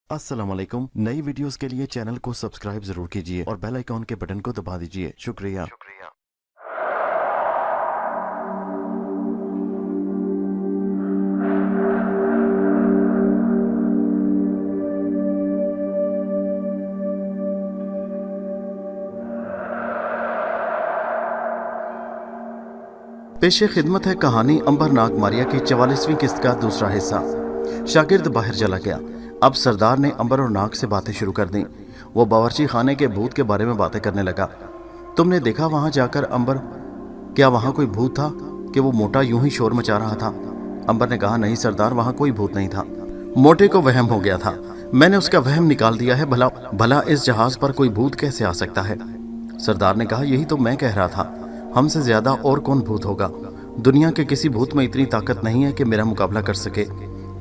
अस्सलाम वालेकुम। नई वीडियोस के लिए चैनल को सब्सक्राइब जरूर कीजिए और बेल आइकॉन के बटन को दबा दीजिए। शुक्रिया। पेशे खिदमत है कहानी अंबर नाग मारिया की 44वीं किस्त का दूसरा हिस्सा। शागिर्द बाहर चला गया। अब सरदार ने अंबर और नाग से बातें शुरू कर दी। वो बावर्ची खाने के भूत के बारे में बातें करने लगा। तुमने देखा वहां जाकर अंबर, क्या वहां कोई भूत था कि वो मोटा यूं ही शोर मचा रहा था? अंबर ने कहा, नहीं सरदार, वहां कोई भूत नहीं था। मोटे को वहम हो गया था। मैंने उसका वहम निकाल दिया है। भला इस जहाज पर कोई भूत कैसे आ सकता है? सरदार ने कहा, यही तो मैं कह रहा था। हमसे ज्यादा और कौन भूत होगा? दुनिया के किसी भूत में इतनी ताकत नहीं है कि मेरा मुकाबला कर सके।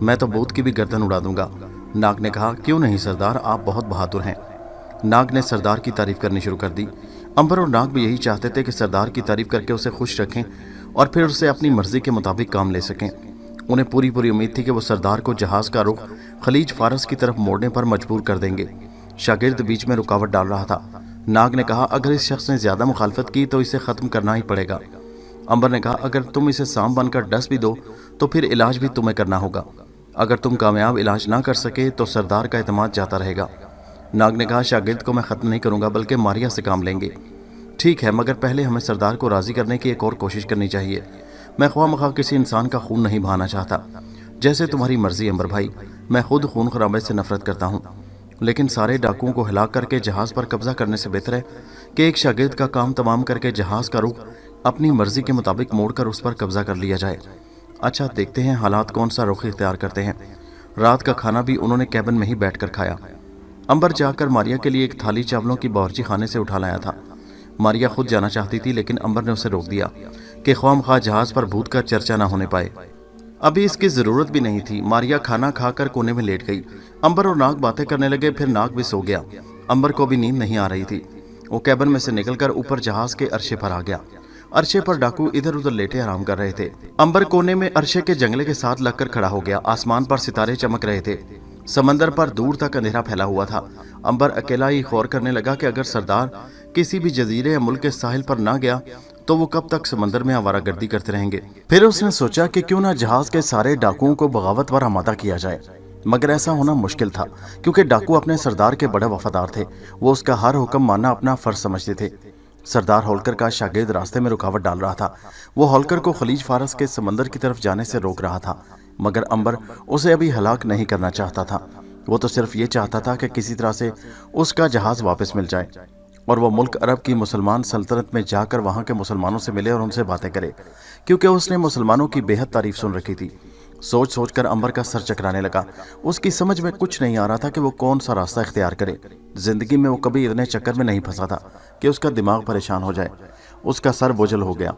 मैं तो भूत की भी गर्दन उड़ा दूंगा। नाग ने कहा, क्यों नहीं सरदार, आप बहुत बहादुर हैं। नाग ने सरदार की तारीफ करनी शुरू कर दी। अंबर और नाग भी यही चाहते थे कि सरदार की तारीफ करके उसे खुश रखें और फिर उससे अपनी मर्जी के मुताबिक काम ले सकें। उन्हें पूरी उम्मीद थी कि वो सरदार को जहाज का रुख खलीज फारस की तरफ मोड़ने पर मजबूर कर देंगे। शागिर्द बीच में रुकावट डाल रहा था। नाग ने कहा, अगर इस शख्स ने ज्यादा मुखालफत की तो इसे खत्म करना ही पड़ेगा। अंबर ने कहा, अगर तुम इसे सांप बनकर डस भी दो तो फिर इलाज भी तुम्हें करना होगा। अगर तुम कामयाब इलाज ना कर सके तो सरदार का एतमाद जाता रहेगा। नाग ने कहा, शागिर्द को मैं खत्म नहीं करूंगा बल्कि मारिया से काम लेंगे। ठीक है, मगर पहले हमें सरदार को राजी करने की एक और कोशिश करनी चाहिए। मैं ख्वाह किसी इंसान का खून नहीं बहाना चाहता। जैसे तुम्हारी मर्जी अंबर भाई, मैं खुद खून खराबे से नफरत करता हूँ, लेकिन सारे डाकुओं को हिलाक करके जहाज पर कब्जा करने से बेहतर है कि एक शागिर्द का काम तमाम करके जहाज का रुख अपनी मर्जी के मुताबिक मोड़कर उस पर कब्जा कर लिया जाए। अच्छा, देखते हैं हालात कौन सा रुख इख्तियार करते हैं। रात का खाना भी उन्होंने कैबिन में ही बैठकर खाया। अंबर जाकर मारिया के लिए एक थाली चावलों की बावर्ची खाने से उठा लाया था। मारिया खुद जाना चाहती थी, लेकिन अंबर ने उसे रोक दिया कि ख्वामख्वाह जहाज पर भूत का चर्चा न होने पाए। अभी इसकी जरूरत भी नहीं थी। मारिया खाना खाकर कोने में लेट गई। अंबर और नाग बातें करने लगे। फिर नाग भी सो गया। अंबर को भी नींद नहीं आ रही थी। वो कैबिन में से निकलकर ऊपर जहाज के अरशे पर आ गया। अरशे पर डाकू इधर उधर लेटे आराम कर रहे थे। अंबर कोने में अरशे के जंगले के साथ लगकर खड़ा हो गया। आसमान पर सितारे चमक रहे थे। समंदर पर दूर तक अंधेरा फैला हुआ था। अंबर अकेला ही गौर करने लगा कि अगर सरदार किसी भी जजीरे या मुल्क के साहिल पर ना गया तो वो कब तक समंदर में आवारागर्दी करते रहेंगे। फिर उसने सोचा कि क्यों ना जहाज के सारे डाकुओं को बगावत पर आमादा किया जाए, मगर ऐसा होना मुश्किल था क्योंकि डाकू अपने सरदार के बड़े वफादार थे। वो उसका हर हुक्म मानना अपना फर्ज समझते थे। सरदार होलकर का शागिर्द रास्ते में रुकावट डाल रहा था। वो होलकर को खलीज फारस के समंदर की तरफ जाने से रोक रहा था, मगर अंबर उसे अभी हलाक नहीं करना चाहता था। वो तो सिर्फ ये चाहता था कि किसी तरह से उसका जहाज वापस मिल जाए और वो मुल्क अरब की मुसलमान सल्तनत में जाकर वहाँ के मुसलमानों से मिले और उनसे बातें करे, क्योंकि उसने मुसलमानों की बेहद तारीफ सुन रखी थी। सोच सोच कर अंबर का सर चकराने लगा। उसकी समझ में कुछ नहीं आ रहा था कि वो कौन सा रास्ता इख्तियार करे। जिंदगी में वो कभी इतने चक्कर में नहीं फंसा था कि उसका दिमाग परेशान हो जाए। उसका सर बोझल हो गया।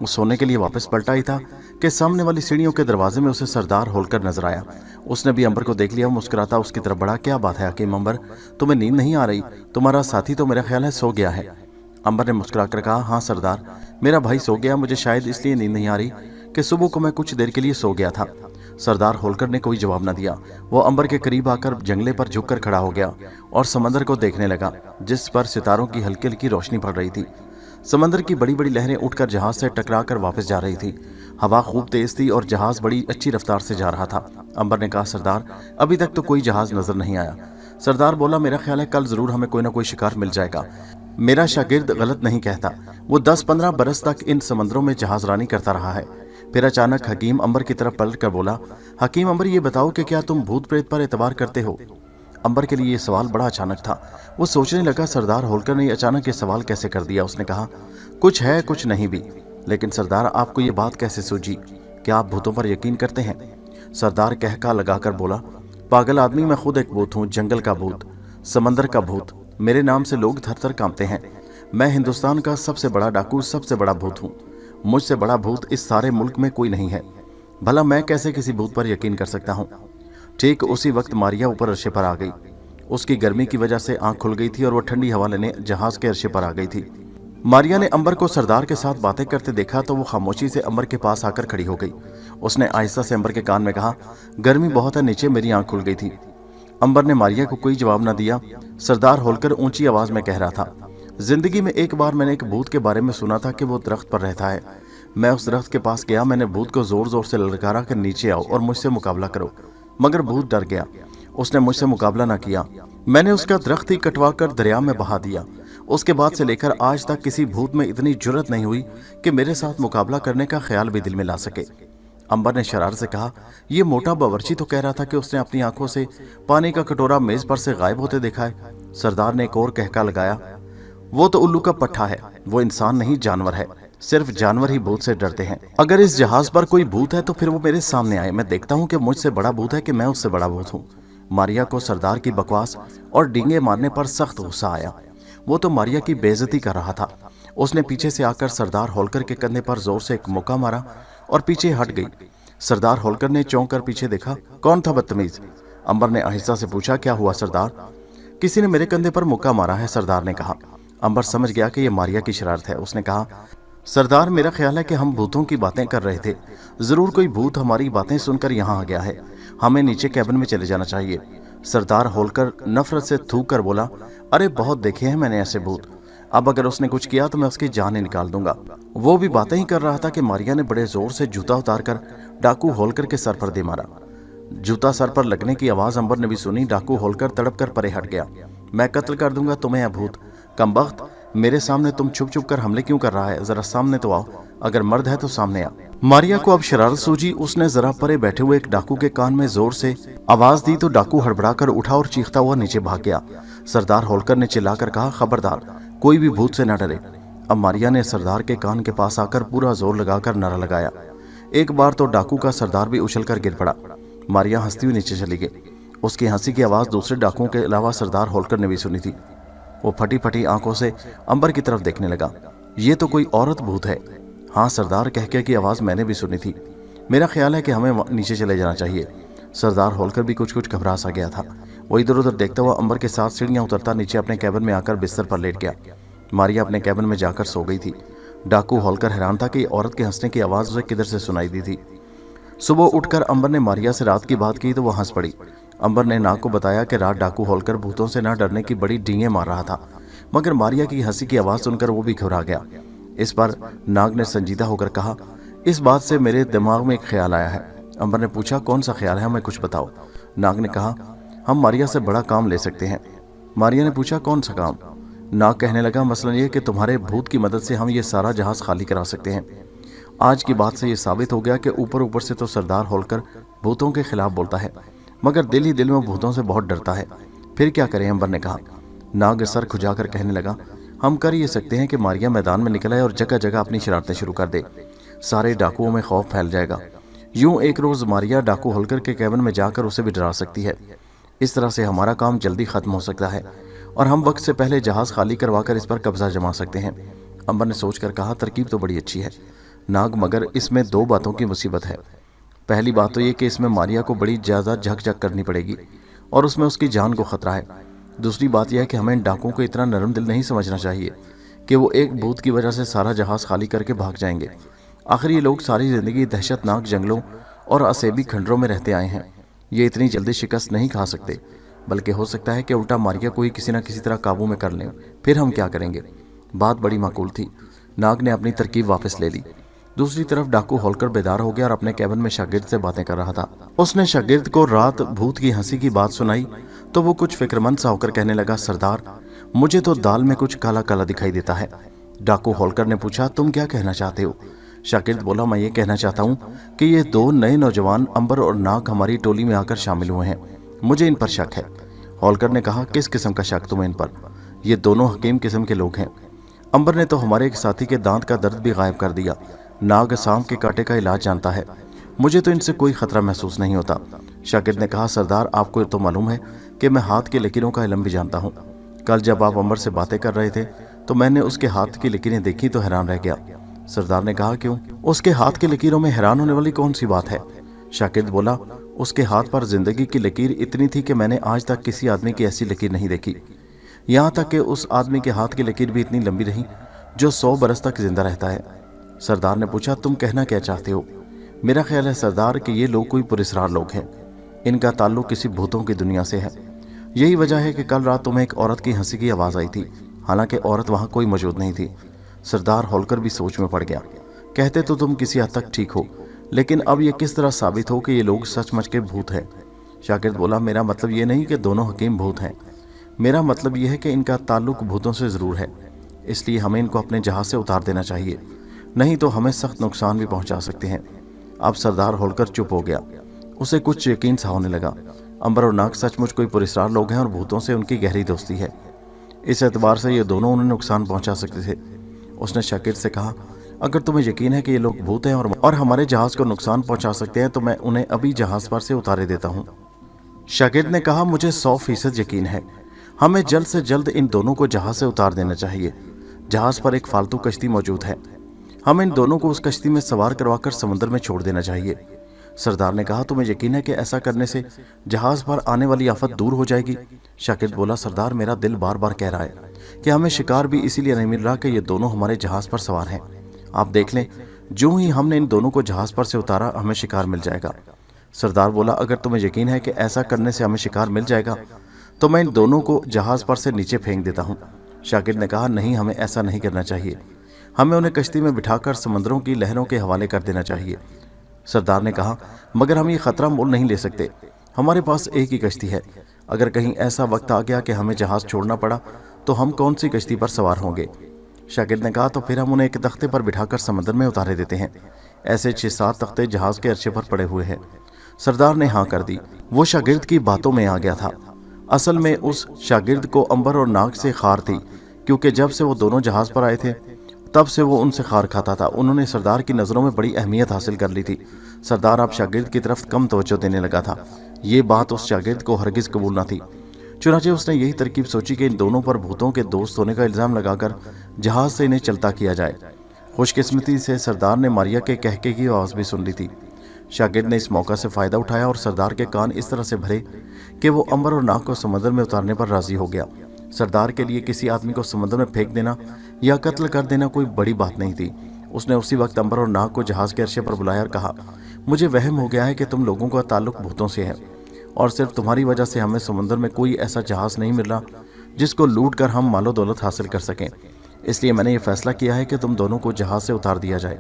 वो सोने के लिए वापस पलटा ही था कि सामने वाली सीढ़ियों के दरवाजे में उसे सरदार होलकर नजर आया। उसने भी अंबर को देख लिया। मुस्कुराता उसकी तरफ बढ़ा, क्या बात है हकीम अंबर, तुम्हें नींद नहीं आ रही? तुम्हारा साथी तो मेरा ख्याल है सो गया है। अंबर ने मुस्कुरा कर कहा, हाँ सरदार, मेरा भाई सो गया। मुझे शायद इसलिए नींद नहीं आ रही कि सुबह को मैं कुछ देर के लिए सो गया था। सरदार होलकर ने कोई जवाब न दिया। वो अंबर के करीब आकर जंगले पर झुककर खड़ा हो गया और समंदर को देखने लगा, जिस पर सितारों की हल्की हल्की रोशनी पड़ रही थी। समंदर की बड़ी बड़ी लहरें उठकर जहाज से टकराकर वापस जा रही थी। हवा खूब तेज थी और जहाज बड़ी अच्छी रफ्तार से जा रहा था। अंबर ने कहा, सरदार, अभी तक तो कोई जहाज नजर नहीं आया। सरदार बोला, मेरा ख्याल है कल जरूर हमें कोई ना कोई शिकार मिल जाएगा। मेरा शागिर्द गलत नहीं कहता। वो 10-15 बरस तक इन समंदरों में जहाजरानी करता रहा है। फिर अचानक हकीम अंबर की तरफ पलट कर बोला, हकीम अंबर, ये बताओ कि क्या तुम भूत प्रेत पर एतबार करते हो? अंबर के लिए ये सवाल बड़ा अचानक था। वो सोचने लगा, सरदार होलकर ने अचानक ये सवाल कैसे कर दिया। उसने कहा, कुछ है कुछ नहीं भी, लेकिन सरदार आपको ये बात कैसे सूझी? क्या आप भूतों पर यकीन करते हैं? सरदार कहका लगाकर बोला, पागल आदमी, मैं खुद एक भूत हूँ, जंगल का भूत, समंदर का भूत। मेरे नाम से लोग थर थर कांपते हैं। मैं हिंदुस्तान का सबसे बड़ा डाकू, सबसे बड़ा भूत हूँ। मुझसे बड़ा भूत इस सारे मुल्क में कोई नहीं है। भला मैं कैसे किसी भूत पर यकीन कर सकता हूँ? ठीक उसी वक्त मारिया ऊपर अरशे पर आ गई। उसकी गर्मी की वजह से आंख खुल गई थी और वो ठंडी हवा लेने जहाज के अरशे पर आ गई थी। मारिया ने अंबर को सरदार के साथ बातें करते देखा तो वो खामोशी से अंबर के पास आकर खड़ी हो गई। उसने आहिस्ता से अंबर के कान में कहा, गर्मी बहुत है नीचे, मेरी आंख खुल गई थी। अंबर ने मारिया को कोई जवाब न दिया। सरदार होलकर ऊंची आवाज में कह रहा था, जिंदगी में एक बार मैंने एक भूत के बारे में सुना था कि वो दरख्त पर रहता है। मैं उस दरख्त के पास गया, मैंने भूत को जोर जोर से ललकारा कि नीचे आओ और मुझसे मुकाबला करो, मगर भूत डर गया, उसने मुझसे मुकाबला ना किया। मैंने उसका दरख्त ही कटवा कर दरिया में बहा दिया। उसके बाद से लेकर आज तक किसी भूत में इतनी जुर्रत नहीं हुई कि मेरे साथ मुकाबला करने का ख्याल भी दिल में ला सके। अंबर ने शरारत से कहा, यह मोटा बावर्ची तो कह रहा था कि उसने अपनी आंखों से पानी का कटोरा मेज पर से गायब होते देखा है। सरदार ने एक और कहका लगाया, वो तो उल्लू का पट्ठा है, वो इंसान नहीं जानवर है, सिर्फ जानवर ही भूत से डरते हैं। अगर इस जहाज पर कोई भूत है तो फिर वो मेरे सामने आए, मैं देखता हूँ कि मुझसे बड़ा भूत है कि मैं उससे बड़ा भूत हूँ। मारिया को सरदार की बकवास और डींगे मारने पर सख्त गुस्सा आया। वो तो मारिया की बेइज्जती कर रहा था। उसने पीछे से आकर सरदार होलकर के कंधे पर जोर से एक मुक्का मारा और पीछे हट गई। सरदार होलकर ने चौंक कर पीछे देखा। कौन था बदतमीज? अंबर ने आहिस्ता से पूछा। क्या हुआ सरदार? किसी ने मेरे कंधे पर मुक्का मारा है, सरदार ने कहा। अंबर समझ गया कि यह मारिया की शरारत है। उसने कहा, सरदार मेरा ख्याल है कि हम भूतों की बातें कर रहे थे, जरूर कोई भूत हमारी बातें सुनकर यहाँ आ गया है, हमें नीचे कैबिन में चले जाना चाहिए। सरदार होलकर नफरत से थूक कर बोला, अरे बहुत देखे हैं मैंने ऐसे भूत, अब अगर उसने कुछ किया तो मैं उसकी जान ही निकाल दूंगा। वो भी बातें ही कर रहा था कि मारिया ने बड़े जोर से जूता उतारकर डाकू होलकर के सर पर दे मारा। जूता सर पर लगने की आवाज अंबर ने भी सुनी। डाकू होलकर तड़प कर परे हट गया। मैं कत्ल कर दूंगा तुम्हें या भूत, कमबख्त, मेरे सामने तुम छुप छुप कर हमले क्यों कर रहा है? जरा सामने तो आओ, अगर मर्द है तो सामने आ। मारिया को अब शरारत सूझी। उसने जरा परे बैठे हुए एक डाकू के कान में जोर से आवाज दी तो डाकू हड़बड़ाकर उठा और चीखता हुआ नीचे भाग गया। सरदार होलकर ने चिल्लाकर कहा, खबरदार, कोई भी भूत से न डरे। अब मारिया ने सरदार के कान के पास आकर पूरा जोर लगाकर नारा लगाया। एक बार तो डाकू का सरदार भी उछलकर गिर पड़ा। मारिया हंसती हुई नीचे चली गई। उसकी हंसी की आवाज दूसरे डाकुओं के अलावा सरदार होलकर ने भी सुनी थी। वो फटी फटी आंखों से अंबर की तरफ देखने लगा। ये तो कोई औरत भूत है। हाँ सरदार, कह की आवाज मैंने भी सुनी थी। मेरा ख्याल है कि हमें नीचे चले जाना चाहिए। सरदार होलकर भी कुछ घबरा सा गया था। वो इधर उधर देखता हुआ अंबर के साथ सीढ़ियां उतरता नीचे अपने कैबिन में आकर बिस्तर पर लेट गया। मारिया अपने कैबिन में जाकर सो गई थी। डाकू होलकर हैरान था कि औरत के हंसने की आवाज उसे किधर से सुनाई दी थी। सुबह उठकर अंबर ने मारिया से रात की बात की तो वह हंस पड़ी। अंबर ने नाग को बताया कि रात डाकू होलकर भूतों से न डरने की बड़ी डींगे मार रहा था, मगर मारिया की हंसी की आवाज सुनकर वो भी घबरा गया। इस पर नाग ने संजीदा होकर कहा, इस बात से मेरे दिमाग में एक ख्याल आया है। अंबर ने पूछा, कौन सा ख्याल है, हमें कुछ बताओ। नाग ने कहा, हम मारिया से बड़ा काम ले सकते हैं। मारिया ने पूछा, कौन सा काम? नाग कहने लगा, मसलन ये कि तुम्हारे भूत की मदद से हम ये सारा जहाज खाली करा सकते हैं। आज की बात से ये साबित हो गया कि ऊपर ऊपर से तो सरदार होलकर भूतों के खिलाफ बोलता है, मगर दिल ही दिल में भूतों से बहुत डरता है। फिर क्या करें? अंबर ने कहा। नाग सर खुजाकर कहने लगा, हम कर ये सकते हैं कि मारिया मैदान में निकल आए और जगह जगह अपनी शरारतें शुरू कर दे। सारे डाकुओं में खौफ फैल जाएगा। यूं एक रोज मारिया डाकू होलकर के कैबिन में जाकर उसे भी डरा सकती है। इस तरह से हमारा काम जल्दी खत्म हो सकता है और हम वक्त से पहले जहाज खाली करवाकर इस पर कब्जा जमा सकते हैं। अंबर ने सोचकर कहा, तरकीब तो बड़ी अच्छी है नाग, मगर इसमें दो बातों की मुसीबत है। पहली बात तो ये कि इसमें मारिया को बड़ी ज़्यादा झकझक करनी पड़ेगी और उसमें उसकी जान को खतरा है। दूसरी बात यह है कि हमें इन डाकुओं को इतना नरम दिल नहीं समझना चाहिए कि वो एक भूत की वजह से सारा जहाज खाली करके भाग जाएंगे। आखिर ये लोग सारी जिंदगी दहशतनाक जंगलों और असेबी खंडरों में रहते आए हैं। ये इतनी जल्दी शिकस्त नहीं खा सकते, बल्कि हो सकता है कि उल्टा मारिया को ही किसी न किसी तरह काबू में कर लें। फिर हम क्या करेंगे? बात बड़ी माकूल थी। नाग ने अपनी तरकीब वापस ले ली। दूसरी तरफ डाकू होलकर बेदार हो गया और अपने कैबिन में शागिर्द से बातें कर रहा था। उसने शागिर्द को रात भूत की हंसी की बात सुनाई तो वो कुछ फिक्रमंद सा होकर कहने लगा, सरदार, मुझे तो दाल में कुछ काला काला दिखाई देता है। डाकू होलकर ने पूछा, तुम क्या कहना चाहते हो? शागिर्द बोला, मैं ये कहना चाहता हूँ कि ये दो नए नौजवान अंबर और नाग हमारी टोली में आकर शामिल हुए हैं, मुझे इन पर शक है। होलकर ने कहा, किस किस्म का शक तुम्हें इन पर? ये दोनों हकीम किस्म के लोग हैं। अंबर ने तो हमारे एक साथी के दांत का दर्द भी गायब कर दिया। नाग सांप के कांटे का इलाज जानता है। मुझे तो इनसे कोई खतरा महसूस नहीं होता। शागिर्द ने कहा, सरदार, आपको तो मालूम है कि मैं हाथ की लकीरों का इल्म भी जानता हूँ। कल जब आप अंबर से बातें कर रहे थे तो मैंने उसके हाथ की लकीरें देखी तो हैरान रह गया। सरदार ने कहा, क्यों? उसके हाथ की लकीरों में हैरान होने वाली कौन सी बात है? शागिर्द बोला, उसके हाथ पर जिंदगी की लकीर इतनी थी कि मैंने आज तक किसी आदमी की ऐसी लकीर नहीं देखी। यहाँ तक कि उस आदमी के हाथ की लकीर भी इतनी लंबी रही जो 100 बरस तक जिंदा रहता है। सरदार ने पूछा, तुम कहना क्या चाहते हो? मेरा ख्याल है सरदार कि ये लोग कोई पुरस्कार लोग हैं। इनका ताल्लुक किसी भूतों की दुनिया से है। यही वजह है कि कल रात तुम्हें एक औरत की हंसी की आवाज़ आई थी, हालांकि औरत वहां कोई मौजूद नहीं थी। सरदार होलकर भी सोच में पड़ गया। कहते तो तुम किसी हद तक ठीक हो, लेकिन अब ये किस तरह साबित हो कि ये लोग सचमुच के भूत हैं? शागिर्द बोला, मेरा मतलब ये नहीं कि दोनों हकीम भूत हैं। मेरा मतलब ये है कि इनका ताल्लुक भूतों से ज़रूर है, इसलिए हमें इनको अपने जहाज़ से उतार देना चाहिए, नहीं तो हमें सख्त नुकसान भी पहुंचा सकते हैं। अब सरदार होलकर चुप हो गया। उसे कुछ यकीन सा होने लगा। अंबर और नाग सचमुच कोई पुरस्कार लोग हैं और भूतों से उनकी गहरी दोस्ती है। इस एतबार से ये दोनों उन्हें नुकसान पहुंचा सकते थे। उसने शागिर्द से कहा, अगर तुम्हें यकीन है कि ये लोग भूत हैं और हमारे जहाज़ को नुकसान पहुंचा सकते हैं तो मैं उन्हें अभी जहाज़ पर से उतारे देता हूँ। शागिर्द ने कहा, मुझे 100% यकीन है। हमें जल्द से जल्द इन दोनों को जहाज़ से उतार देना चाहिए। जहाज़ पर एक फालतू कश्ती मौजूद है, हमें इन दोनों को उस कश्ती में सवार करवाकर समुद्र में छोड़ देना चाहिए। सरदार ने कहा, तुम्हें यकीन है कि ऐसा करने से जहाज़ पर आने वाली आफत दूर हो जाएगी? शागिर्द बोला, सरदार मेरा दिल बार बार कह रहा है कि हमें शिकार भी इसीलिए नहीं मिल रहा कि ये दोनों हमारे जहाज़ पर सवार हैं। आप देख लें, जो ही हमने इन दोनों को जहाज़ पर से उतारा हमें शिकार मिल जाएगा। सरदार बोला, अगर तुम्हें यकीन है कि ऐसा करने से हमें शिकार मिल जाएगा तो मैं इन दोनों को जहाज़ पर से नीचे फेंक देता हूँ। शागिर्द ने कहा, नहीं, हमें ऐसा नहीं करना चाहिए। हमें उन्हें कश्ती में बिठाकर समंदरों की लहरों के हवाले कर देना चाहिए। सरदार ने कहा, मगर हम ये खतरा मोल नहीं ले सकते। हमारे पास एक ही कश्ती है। अगर कहीं ऐसा वक्त आ गया कि हमें जहाज़ छोड़ना पड़ा तो हम कौन सी कश्ती पर सवार होंगे? शागिर्द ने कहा, तो फिर हम उन्हें एक तख्ते पर बिठाकर समंदर में उतारे देते हैं। ऐसे 6-7 तख्ते जहाज़ के अर्शे पर पड़े हुए हैं। सरदार ने हाँ कर दी। वो शागिर्द की बातों में आ गया था। असल में उस शागिर्द को अंबर और नाग से खार थी, क्योंकि जब से वो दोनों जहाज़ पर आए थे तब से वो उनसे खार खाता था। उन्होंने सरदार की नज़रों में बड़ी अहमियत हासिल कर ली थी। सरदार अब शागिर्द की तरफ कम तवज्जो देने लगा था। ये बात उस शागिर्द को हरगिज़ कबूल न थी। चुनांचे उसने यही तरकीब सोची कि इन दोनों पर भूतों के दोस्त होने का इल्ज़ाम लगाकर जहाज़ से इन्हें चलता किया जाए। खुशकिस्मती से सरदार ने मारिया के कहके की आवाज़ भी सुन ली थी। शागिर्द ने इस मौका से फ़ायदा उठाया और सरदार के कान इस तरह से भरे कि वो अंबर और नाग को समंदर में उतारने पर राज़ी हो गया। सरदार के लिए किसी आदमी को समंदर में फेंक देना या कत्ल कर देना कोई बड़ी बात नहीं थी। उसने उसी वक्त अंबर और नाग को जहाज़ के अर्शे पर बुलाया और कहा, मुझे वहम हो गया है कि तुम लोगों का ताल्लुक भूतों से है और सिर्फ तुम्हारी वजह से हमें समुद्र में कोई ऐसा जहाज़ नहीं मिल रहा जिसको लूट कर हम मालो दौलत हासिल कर सकें। इसलिए मैंने ये फैसला किया है कि तुम दोनों को जहाज़ से उतार दिया जाए।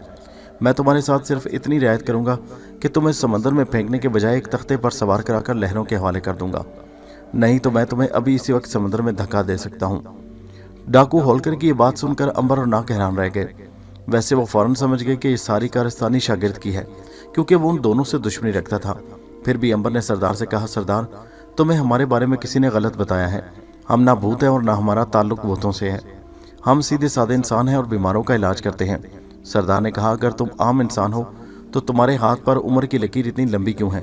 मैं तुम्हारे साथ सिर्फ इतनी रियायत करूंगा कि तुम्हें समंदर में फेंकने के बजाय एक तख्ते पर सवार कराकर लहरों के हवाले कर दूंगा, नहीं तो मैं तुम्हें अभी इसी वक्त समंदर में धक्का दे सकता हूँ। डाकू होलकर की ये बात सुनकर अंबर और नाग हैरान रह गए। वैसे वो फौरन समझ गए कि ये सारी कारस्तानी शागिर्द की है, क्योंकि वो उन दोनों से दुश्मनी रखता था। फिर भी अंबर ने सरदार से कहा, सरदार तुम्हें हमारे बारे में किसी ने गलत बताया है। हम ना भूत हैं और ना हमारा ताल्लुक भूतों से है। हम सीधे साधे इंसान हैं और बीमारों का इलाज करते हैं। सरदार ने कहा, अगर तुम आम इंसान हो तो तुम्हारे हाथ पर उम्र की लकीर इतनी लंबी क्यों है?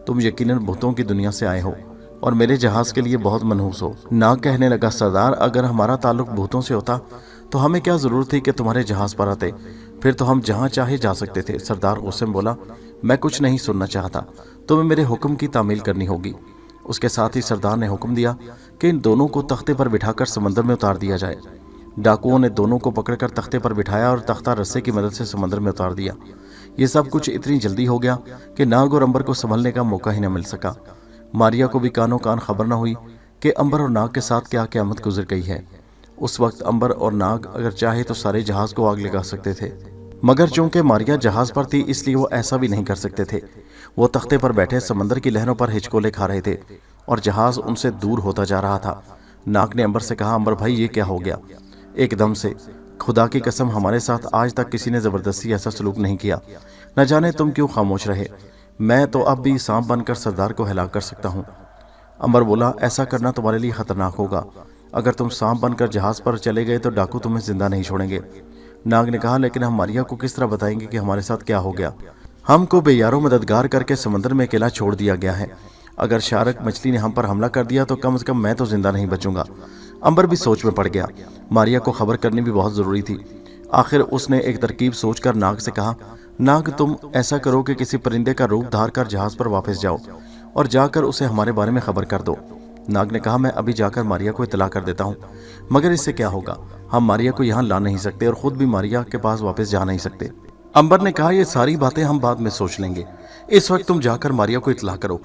तुम यकीनन भूतों की दुनिया से आए हो और मेरे जहाज़ के लिए बहुत मनहूस हो। नाग कहने लगा, सरदार अगर हमारा ताल्लुक भूतों से होता तो हमें क्या ज़रूरत थी कि तुम्हारे जहाज़ पर आते? फिर तो हम जहाँ चाहे जा सकते थे। सरदार गुस्से में बोला, मैं कुछ नहीं सुनना चाहता, तुम्हें मेरे हुक्म की तामील करनी होगी। उसके साथ ही सरदार ने हुक्म दिया कि इन दोनों को तख्ते पर बिठाकर समंदर में उतार दिया जाए। डाकुओं ने दोनों को पकड़कर तख्ते पर बिठाया और तख्ता रस्से की मदद से समंदर में उतार दिया। ये सब कुछ इतनी जल्दी हो गया कि नाग और अंबर को संभलने का मौका ही न मिल सका। मारिया को भी कानों कान खबर न हुई कि अंबर और नाग के साथ क्या क़यामत गुजर गई है। उस वक्त अंबर और नाग अगर चाहे तो सारे जहाज़ को आग लगा सकते थे, मगर चूंकि मारिया जहाज़ पर थी इसलिए वो ऐसा भी नहीं कर सकते थे। वो तख्ते पर बैठे समंदर की लहरों पर हिचकोले खा रहे थे और जहाज़ उनसे दूर होता जा रहा था। नाग ने अंबर से कहा, अंबर भाई ये क्या हो गया? एकदम से, खुदा की कसम हमारे साथ आज तक किसी ने ज़बरदस्ती ऐसा सलूक नहीं किया। न जाने तुम क्यों खामोश रहे। मैं तो अब भी सांप बनकर सरदार को हिला कर सकता हूँ। अंबर बोला, ऐसा करना तुम्हारे लिए खतरनाक होगा। अगर तुम सांप बनकर जहाज़ पर चले गए तो डाकू तुम्हें जिंदा नहीं छोड़ेंगे। नाग ने कहा, लेकिन हम मारिया को किस तरह बताएंगे कि हमारे साथ क्या हो गया? हमको बेयारों मददगार करके समंदर में अकेला छोड़ दिया गया है। अगर शार्क मछली ने हम पर हमला कर दिया तो कम से कम मैं तो जिंदा नहीं बचूंगा। अंबर भी सोच में पड़ गया। मारिया को खबर करनी भी बहुत ज़रूरी थी। आखिर उसने एक तरकीब सोचकर नाग से कहा, नाग तुम ऐसा करो कि किसी परिंदे का रूप धार कर जहाज़ पर वापस जाओ और जाकर उसे हमारे बारे में खबर कर दो। नाग ने कहा, मैं अभी जाकर मारिया को इतला कर देता हूँ, मगर इससे क्या होगा? हम मारिया को यहाँ ला नहीं सकते और ख़ुद भी मारिया के पास वापस जा नहीं सकते। अंबर ने कहा, ये सारी बातें हम बाद में सोच लेंगे, इस वक्त तुम जाकर मारिया को इतला करो।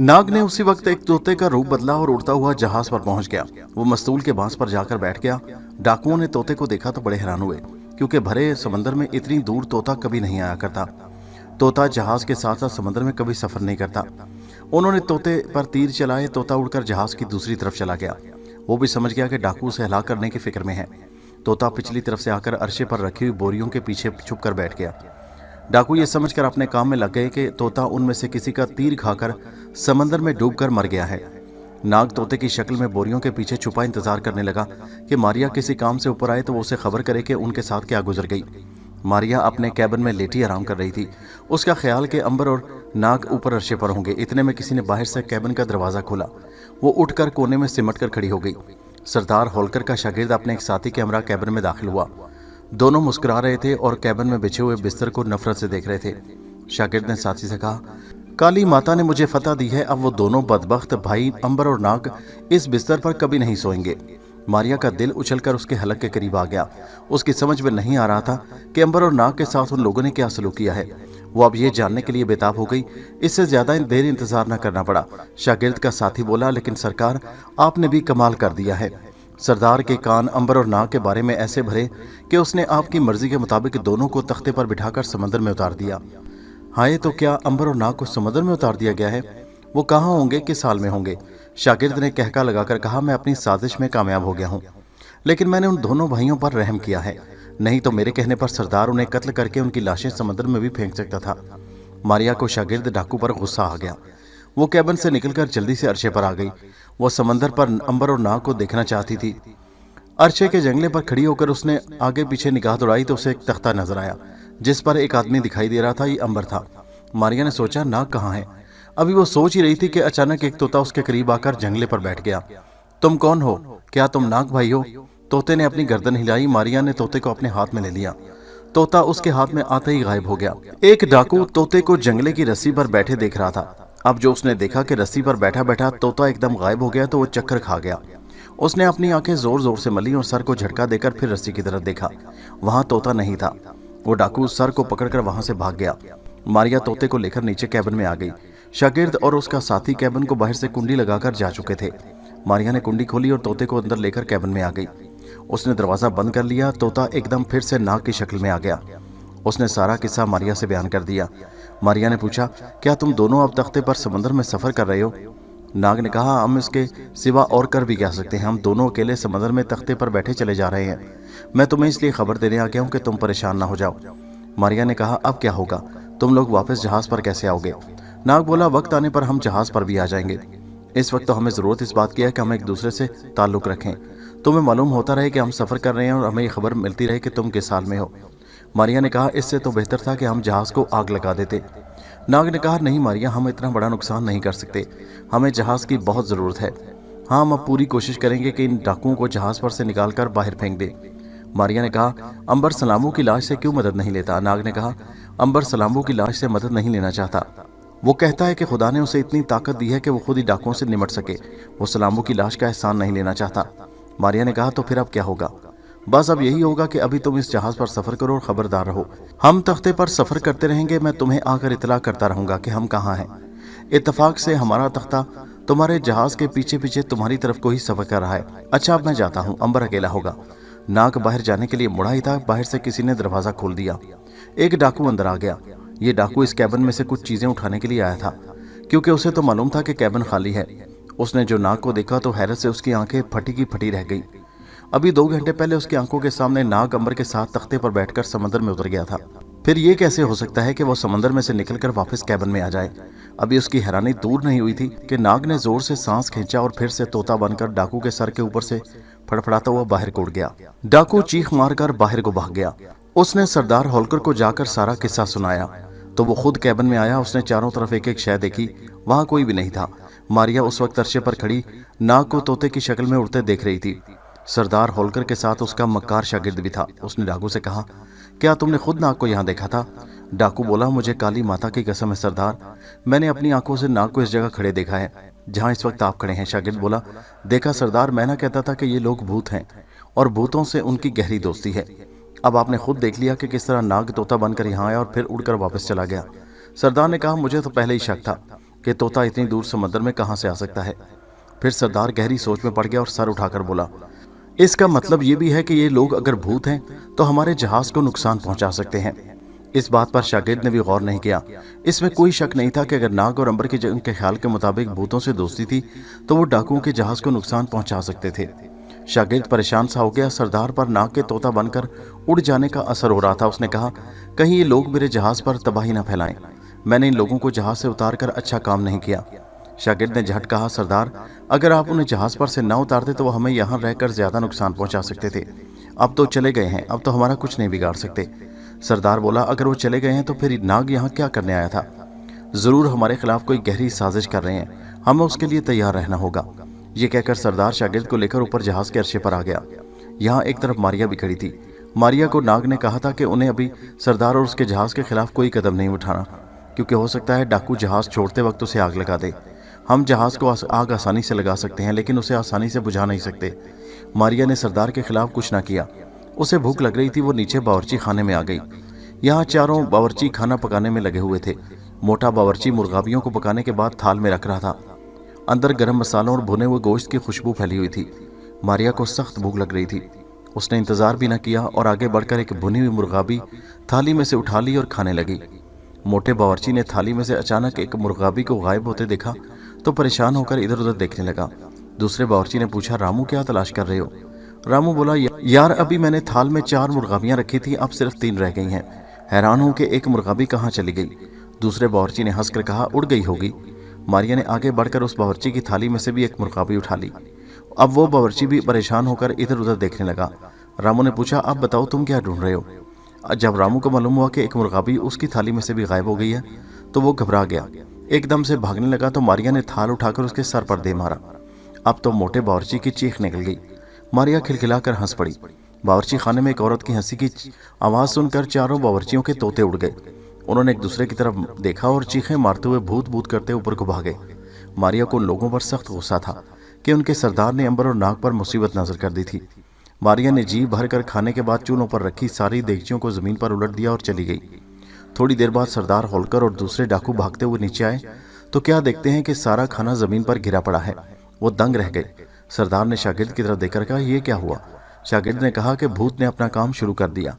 नाग ने उसी वक्त एक तोते का रूप बदला और उड़ता हुआ जहाज पर पहुंच गया। वो मस्तूल के बांस पर जाकर बैठ गया। डाकुओं ने तोते को देखा तो बड़े हैरान हुए, क्योंकि भरे समंदर में इतनी दूर तोता कभी नहीं आया करता। तोता जहाज के साथ साथ समंदर में कभी सफर नहीं करता। उन्होंने तोते पर तीर चलाए। तोता उड़कर जहाज की दूसरी तरफ चला गया। वो भी समझ गया कि डाकू उसे हलाक करने की फिक्र में है। तोता पिछली तरफ से आकर अरशे पर रखी हुई बोरियों के पीछे छुप कर बैठ गया। डाकू ये समझकर अपने काम में लग गए कि तोता उनमें से किसी का तीर खाकर समंदर में डूबकर मर गया है। नाग तोते की शक्ल में बोरियों के पीछे छुपा इंतजार करने लगा कि मारिया किसी काम से ऊपर आए तो वो उसे खबर करे कि उनके साथ क्या गुजर गई। मारिया अपने कैबिन में लेटी आराम कर रही थी। उसका ख्याल कि अंबर और नाग ऊपर अरशे पर होंगे। इतने में किसी ने बाहर से कैबिन का दरवाजा खोला। वो उठकर कोने में सिमट कर खड़ी हो गई। सरदार होलकर का शागिर्द अपने एक साथी के हमरा कैबिन में दाखिल हुआ। दोनों मुस्कुरा रहे थे और कैबिन में बिछे हुए बिस्तर को नफरत से देख रहे थे। शागिर्द ने साथी से कहा, काली माता ने मुझे फतह दी है, अब वो दोनों बदबख्त भाई अंबर और नाग इस बिस्तर पर कभी नहीं सोएंगे। मारिया का दिल उछलकर उसके हलक के करीब आ गया। उसकी समझ में नहीं आ रहा था कि अंबर और नाग के साथ उन लोगों ने क्या सलूक किया है। वो अब ये जानने के लिए बेताब हो गई। इससे ज्यादा देर इंतजार न करना पड़ा। शागिर्द का साथी बोला, लेकिन सरकार, आपने भी कमाल कर दिया है। सरदार के कान अंबर और नाग के बारे में ऐसे भरे कि उसने आपकी मर्जी के मुताबिक दोनों को तख्ते पर बिठाकर समंदर में उतार दिया। हाय, तो क्या अंबर और नाग को समंदर में उतार दिया गया है? वो कहाँ होंगे, किस हाल में होंगे? शागिर्द ने कहका लगाकर कहा, मैं अपनी साजिश में कामयाब हो गया हूँ, लेकिन मैंने उन दोनों भाइयों पर रहम किया है। नहीं तो मेरे कहने पर सरदार उन्हें कत्ल करके उनकी लाशें समंदर में भी फेंक सकता था। मारिया को शागिर्द डाकू पर गुस्सा आ गया। वो कैबिन से निकलकर जल्दी से अरशे पर आ गई। वो समंदर पर अंबर और नाग को देखना चाहती थी। अरशे के जंगले पर खड़ी होकर उसने आगे पीछे निगाह दौड़ाई तो उसे एक तख्ता नजर आया जिस पर एक आदमी दिखाई दे रहा था। ये अंबर था। मारिया ने सोचा, नाग कहाँ है? अभी वो सोच ही रही थी कि अचानक एक तोता उसके करीब आकर जंगले पर बैठ गया। तुम कौन हो? क्या तुम नाग भाई हो? तोते ने अपनी गर्दन हिलाई। मारिया ने तोते को अपने हाथ में ले लिया। तोता उसके हाथ में आते ही गायब हो गया। एक डाकू तोते को जंगले की रस्सी पर बैठे देख रहा था। अब जो उसने देखा कि रस्सी पर बैठा बैठा तोता एकदम गायब हो गया तो वो चक्कर खा गया। उसने अपनी आंखें जोर जोर से मली और सर को झटका देकर फिर रस्सी की तरफ देखा। वहां तोता नहीं था। वो डाकू सर को पकड़कर वहां से भाग गया। मारिया तोते को लेकर नीचे कैबिन में आ गई। शागिर्द और उसका साथी कैबिन को बाहर से कुंडी लगाकर जा चुके थे। मारिया ने कुंडी खोली और तोते को अंदर लेकर कैबिन में आ गई। उसने दरवाजा बंद कर लिया। तोता एकदम फिर से नाग की शक्ल में आ गया। उसने सारा किस्सा मारिया से बयान कर दिया। मारिया ने पूछा, क्या तुम दोनों अब तख्ते पर समंदर में सफर कर रहे हो? नाग ने कहा, हम इसके सिवा और कर भी क्या सकते हैं। हम दोनों अकेले समंदर में तख्ते पर बैठे चले जा रहे हैं। मैं तुम्हें इसलिए खबर देने आ गया हूँ कि तुम परेशान ना हो जाओ। मारिया ने कहा, अब क्या होगा? तुम लोग वापस जहाज पर कैसे आओगे? नाग बोला, वक्त आने पर हम जहाज पर भी आ जाएंगे। इस वक्त तो हमें जरूरत इस बात की है कि हम एक दूसरे से ताल्लुक रखें। तुम्हें मालूम होता रहे कि हम सफर कर रहे हैं और हमें ये खबर मिलती रहे कि तुम किस हाल में हो। मारिया ने कहा, इससे तो बेहतर था कि हम जहाज को आग लगा देते। नाग ने कहा, नहीं मारिया, हम इतना बड़ा नुकसान नहीं कर सकते। हमें जहाज की बहुत ज़रूरत है। हाँ, हम अब पूरी कोशिश करेंगे कि इन डाकुओं को जहाज पर से निकाल कर बाहर फेंक दें। मारिया ने कहा, अंबर सलामों की लाश से क्यों मदद नहीं लेता? नाग ने कहा, अंबर सलामों की लाश से मदद नहीं लेना चाहता। वो कहता है कि खुदा ने उसे इतनी ताकत दी है कि वो खुद ही डाकुओं से निमट सके। वो सलामों की लाश का एहसान नहीं लेना चाहता। मारिया ने कहा, तो फिर अब क्या होगा? बस अब यही होगा कि अभी तुम इस जहाज पर सफर करो और खबरदार रहो। हम तख्ते पर सफर करते रहेंगे। मैं तुम्हें आकर इतला करता रहूंगा कि हम कहाँ हैं। इत्तेफाक से हमारा तख्ता तुम्हारे जहाज के पीछे पीछे तुम्हारी तरफ को ही सफर कर रहा है। अच्छा, अब मैं जाता हूँ। अंबर अकेला होगा। नाग बाहर जाने के लिए मुड़ा ही था, बाहर से किसी ने दरवाजा खोल दिया। एक डाकू अंदर आ गया। ये डाकू इस कैबिन में से कुछ चीजें उठाने के लिए आया था, क्योंकि उसे तो मालूम था कि कैबिन खाली है। उसने जो नाग को देखा तो हैरत से उसकी आंखें फटी की फटी रह गई। अभी 2 घंटे पहले उसकी आंखों के सामने नाग अंबर के साथ तख्ते पर बैठकर समंदर में उतर गया था। फिर ये कैसे हो सकता है कि वो समंदर में से निकलकर वापस कैबिन में आ जाए? अभी उसकी हैरानी दूर नहीं हुई थी कि नाग ने जोर से सांस खींचा और फिर से तोता बनकर डाकू के सर के ऊपर से फड़फड़ाता हुआ बाहर कूद गया। डाकू चीख मारकर बाहर को भाग गया। उसने सरदार होलकर को जाकर सारा किस्सा सुनाया तो वो खुद कैबिन में आया। उसने चारों तरफ एक एक शय देखी, वहां कोई भी नहीं था। मारिया उस वक्त अरशे पर खड़ी नाग को तोते की शक्ल में उड़ते देख रही थी। सरदार होलकर के साथ उसका मक्कार शागिर्द भी था। उसने डाकू से कहा, क्या तुमने खुद नाग को यहाँ देखा था? डाकू बोला, मुझे काली माता की कसम है सरदार, मैंने अपनी आंखों से नाग को इस जगह खड़े देखा है जहाँ इस वक्त आप खड़े हैं। शागिर्द बोला, देखा सरदार, मैं ना कहता था कि ये लोग भूत हैं और भूतों से उनकी गहरी दोस्ती है। अब आपने खुद देख लिया कि किस तरह नाग तोता बनकर यहाँ आया और फिर उड़कर वापस चला गया। सरदार ने कहा, मुझे तो पहले ही शक था। کہ तोता इतनी दूर समंदर में कहाँ से आ सकता है। फिर सरदार गहरी सोच में पड़ गया और सर उठाकर बोला, इसका मतलब ये भी है कि ये लोग अगर भूत हैं तो हमारे जहाज को नुकसान पहुंचा सकते हैं। इस बात पर शागिर्द ने भी गौर नहीं किया। इसमें कोई शक नहीं था कि अगर नाग और अंबर के उनके ख्याल के मुताबिक भूतों से दोस्ती थी तो वो डाकुओं के जहाज को नुकसान पहुंचा सकते थे। शागिर्द परेशान सा हो गया। सरदार पर नाग के तोता बनकर उड़ जाने का असर हो रहा था। उसने कहा, कहीं ये लोग मेरे जहाज पर तबाही न फैलाएं। मैंने इन लोगों को जहाज से उतार कर अच्छा काम नहीं किया। शागिर्द ने झट कहा, सरदार अगर आप उन्हें जहाज पर से न उतारते तो वो हमें यहाँ रहकर ज्यादा नुकसान पहुंचा सकते थे। अब तो चले गए हैं, अब तो हमारा कुछ नहीं बिगाड़ सकते। सरदार बोला, अगर वो चले गए हैं तो फिर नाग यहाँ क्या करने आया था? जरूर हमारे खिलाफ कोई गहरी साजिश कर रहे हैं, हमें उसके लिए तैयार रहना होगा। ये कहकर सरदार शागिर्द को लेकर ऊपर जहाज के अर्शे पर आ गया। यहाँ एक तरफ मारिया भी खड़ी थी। मारिया को नाग ने कहा था कि उन्हें अभी सरदार और उसके जहाज के खिलाफ कोई कदम नहीं उठाना, क्योंकि हो सकता है डाकू जहाज छोड़ते वक्त उसे आग लगा दे। हम जहाज को आग आसानी से लगा सकते हैं, लेकिन उसे आसानी से बुझा नहीं सकते। मारिया ने सरदार के खिलाफ कुछ ना किया। उसे भूख लग रही थी। वो नीचे बावर्ची खाने में आ गई। यहाँ चारों बावर्ची खाना पकाने में लगे हुए थे। मोटा बावर्ची मुर्गाबियों को पकाने के बाद थाल में रख रहा था। अंदर गरम मसालों और भुने हुए गोश्त की खुशबू फैली हुई थी। मारिया को सख्त भूख लग रही थी। उसने इंतजार भी न किया और आगे बढ़कर एक भुनी हुई मुर्गाबी थाली में से उठा ली और खाने लगी। मोटे बावर्ची ने थाली में से अचानक एक मुर्गाबी को गायब होते देखा तो परेशान होकर इधर उधर देखने लगा। दूसरे बावर्ची ने पूछा, रामू क्या तलाश कर रहे हो? रामू बोला, यार अभी मैंने थाल में 4 मुर्गाबियां रखी थी, अब सिर्फ 3 रह गई हैं। हैरान हूं कि एक मुर्गाबी कहाँ चली गई। दूसरे बावर्ची ने हंसकर कहा, उड़ गई होगी। मारिया ने आगे बढ़कर उस बावर्ची की थाली में से भी एक मुर्गाबी उठा ली। अब वो बावर्ची भी परेशान होकर इधर उधर देखने लगा। रामू ने पूछा, अब बताओ तुम क्या ढूंढ रहे हो? जब रामू को मालूम हुआ कि एक मुर्गाबी उसकी थाली में से भी गायब हो गई है तो वो घबरा गया। एकदम से भागने लगा तो मारिया ने थाल उठाकर उसके सर पर दे मारा। अब तो मोटे बावर्ची की चीख निकल गई। मारिया खिलखिलाकर हंस पड़ी। बावर्ची खाने में एक औरत की हंसी की आवाज सुनकर चारों बावर्चियों के तोते उड़ गए। उन्होंने एक दूसरे की तरफ देखा और चीखें मारते हुए भूत भूत करते ऊपर को भागे। मारिया को उन लोगों पर सख्त गुस्सा था कि उनके सरदार ने अंबर और नाग पर मुसीबत नजर कर दी थी। मारिया ने जी भर कर खाने के बाद चूल्हों पर रखी सारी देगचियों को जमीन पर उलट दिया और चली गई। थोड़ी देर बाद सरदार होलकर और दूसरे डाकू भागते हुए नीचे आए तो क्या देखते हैं कि सारा खाना जमीन पर गिरा पड़ा है। वो दंग रह गए। सरदार ने शागिर्द की तरफ देखकर कहा, ये क्या हुआ? शागिर्द ने कहा कि भूत ने अपना काम शुरू कर दिया।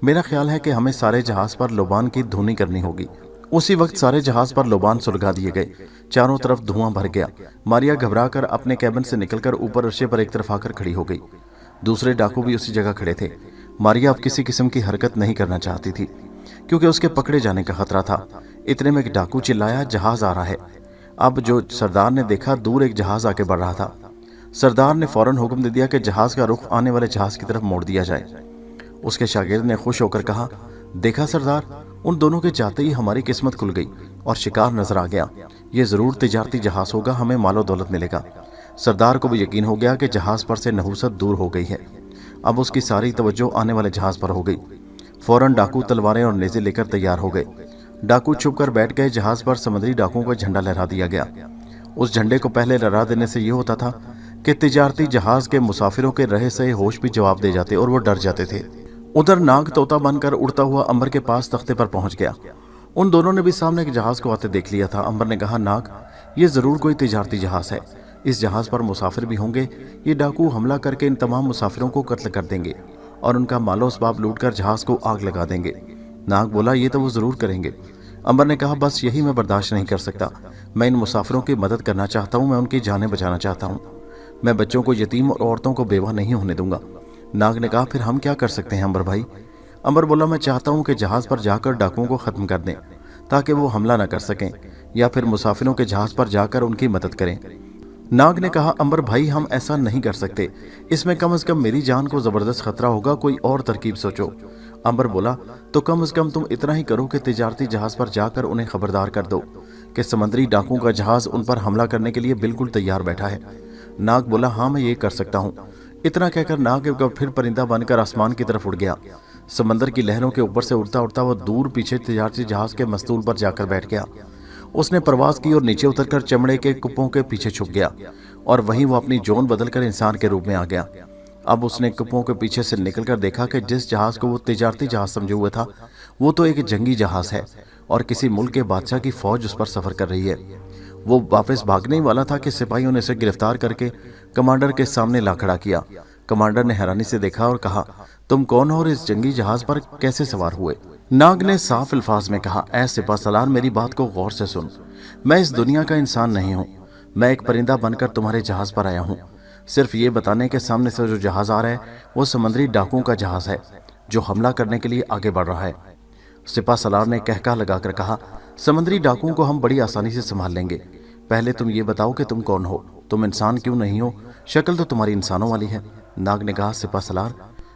मेरा ख्याल है कि हमें सारे जहाज पर लोबान की धुनी करनी होगी। उसी वक्त सारे जहाज पर लोबान सुलगा दिए गए। चारों तरफ धुआं भर गया। मारिया घबराकर अपने कैबिन से निकलकर ऊपर अर्शे पर एक तरफ आकर खड़ी हो गई। दूसरे डाकू भी उसी जगह खड़े थे। मारिया अब किसी किस्म की हरकत नहीं करना चाहती थी क्योंकि उसके पकड़े जाने का खतरा था। इतने में एक डाकू चिल्लाया, जहाज आ रहा है। अब जो सरदार ने देखा, दूर एक जहाज आके बढ़ रहा था। सरदार ने फौरन हुक्म दे दिया कि जहाज का रुख आने वाले जहाज की तरफ मोड़ दिया जाए। उसके शागिर्द ने खुश होकर कहा, देखा सरदार, उन दोनों के जाते ही हमारी किस्मत खुल गई और शिकार नजर आ गया। ये जरूर तिजारती जहाज होगा, हमें मालो दौलत मिलेगा। सरदार को भी यकीन हो गया कि जहाज पर से नहुसत दूर हो गई है। अब उसकी सारी तवज्जो आने वाले जहाज पर हो गई। फौरन डाकू तलवारें और नेज़े लेकर तैयार हो गए। डाकू छुप कर बैठ गए। जहाज पर समुद्री डाकुओं का झंडा लहरा दिया गया। उस झंडे को पहले लहरा देने से ये होता था कि तिजारती जहाज के मुसाफिरों के रहे सहे होश भी जवाब दे जाते और वो डर जाते थे। उधर नाग तोता बनकर उड़ता हुआ अंबर के पास तख्ते पर पहुंच गया। उन दोनों ने भी सामने के जहाज को आते देख लिया था। अंबर ने कहा, नाग, ये जरूर कोई तिजारती जहाज है। इस जहाज पर मुसाफिर भी होंगे। ये डाकू हमला करके इन तमाम मुसाफिरों को कत्ल कर देंगे और उनका मालो असबाब लूटकर जहाज को आग लगा देंगे। नाग बोला, ये तो वो जरूर करेंगे। अंबर ने कहा, बस यही मैं बर्दाश्त नहीं कर सकता। मैं इन मुसाफिरों की मदद करना चाहता हूँ, मैं उनकी जानें बचाना चाहता हूँ। मैं बच्चों को, यतीम और औरतों को बेवा नहीं होने दूंगा। नाग ने कहा, फिर हम क्या कर सकते हैं अंबर भाई? अंबर बोला, मैं चाहता हूँ कि जहाज पर जाकर डाकुओं को खत्म कर दें ताकि वो हमला न कर सकें, या फिर मुसाफिरों के जहाज पर जाकर उनकी मदद करें। नाग ने कहा, अंबर भाई, हम ऐसा नहीं कर सकते। इसमें कम से कम मेरी जान को जबरदस्त खतरा होगा। कोई और तरकीब सोचो। अंबर बोला, तो कम से कम तुम इतना ही करो कि तिजारती जहाज पर जाकर उन्हें खबरदार कर दो कि समुद्री डाकुओं का जहाज उन पर हमला करने के लिए बिल्कुल तैयार बैठा है। नाग बोला, हाँ मैं ये कर सकता हूँ। इतना कहकर नाग फिर परिंदा बनकर आसमान की तरफ उड़ गया। समंदर की लहरों के ऊपर से उड़ता उड़ता वो दूर पीछे तिजारती जहाज के मस्तूल पर जाकर बैठ गया। उसने परवाज की और नीचे उतरकर चमड़े के कुप्पों के पीछे छुप गया और वहीं वो अपनी जोन बदलकर इंसान के रूप में आ गया। अब उसने कुप्पों के पीछे से निकलकर देखा कि जिस जहाज को वो तिजारती जहाज समझे हुए था वो तो एक जंगी जहाज है और किसी मुल्क के बादशाह की फौज उस पर सफर कर रही है। वो वापस भागने ही वाला था कि सिपाहियों ने उसे गिरफ्तार करके कमांडर के सामने ला खड़ा किया। कमांडर ने हैरानी से देखा और कहा, तुम कौन हो और इस जंगी जहाज पर कैसे सवार हुए? नाग ने साफ अल्फाज में कहा, ऐ सिपाहसालार, मेरी बात को गौर से सुन। मैं इस दुनिया का इंसान नहीं हूँ। मैं एक परिंदा बनकर तुम्हारे जहाज पर आया हूँ, सिर्फ ये बताने के सामने से जो जहाज आ रहा है वो समुद्री डाकुओं का जहाज है जो हमला करने के लिए आगे बढ़ रहा है। सिपाहसालार ने कहका लगाकर कहा, समुद्री डाकुओं को हम बड़ी आसानी से संभाल लेंगे। पहले तुम ये बताओ कि तुम कौन हो, तुम इंसान क्यों नहीं हो? शक्ल तो तुम्हारी इंसानों वाली है। नाग ने कहा, सिपाहसालार,